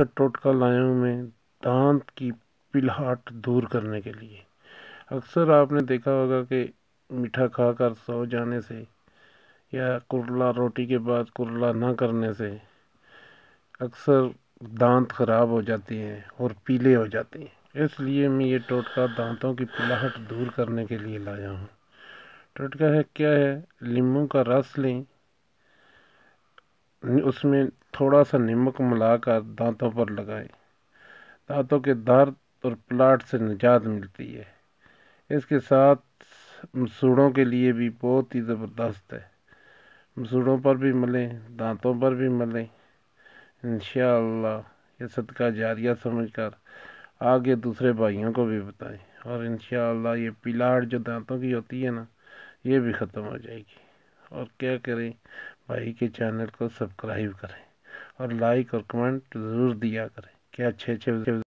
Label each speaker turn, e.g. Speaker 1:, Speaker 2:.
Speaker 1: ایسا ٹوٹکا لایا ہوں میں دانت کی پلاہٹ دور کرنے کے لیے۔ اکثر آپ نے دیکھا ہوگا کہ میٹھا کھا کر سو جانے سے یا کرلا روٹی کے بعد کرلا نہ کرنے سے اکثر دانت خراب ہو جاتے ہیں اور پیلے ہو جاتے ہیں۔ اس لیے میں یہ ٹوٹکا دانتوں کی پلاہٹ دور کرنے کے لیے لایا ہوں۔ ٹوٹکا کیا ہے؟ لیموں کا رس لیں، اس میں تھوڑا سا نمک ملا کر دانتوں پر لگائیں، دانتوں کے درد اور پلاٹ سے نجات ملتی ہے۔ اس کے ساتھ مسوڑوں کے لیے بھی بہت ہی زبردست ہے۔ مسوڑوں پر بھی ملیں، دانتوں پر بھی ملیں، انشاءاللہ یہ صدقہ جاریہ سمجھ کر آگے دوسرے بھائیوں کو بھی بتائیں، اور انشاءاللہ یہ پلاٹ جو دانتوں کی ہوتی ہے نا، یہ بھی ختم ہو جائے گی۔ اور کیا کریں، بھائی کے چینل کو سبسکرائب کریں اور لائک اور کمنٹ ضرور دیا کریں کہ اچھے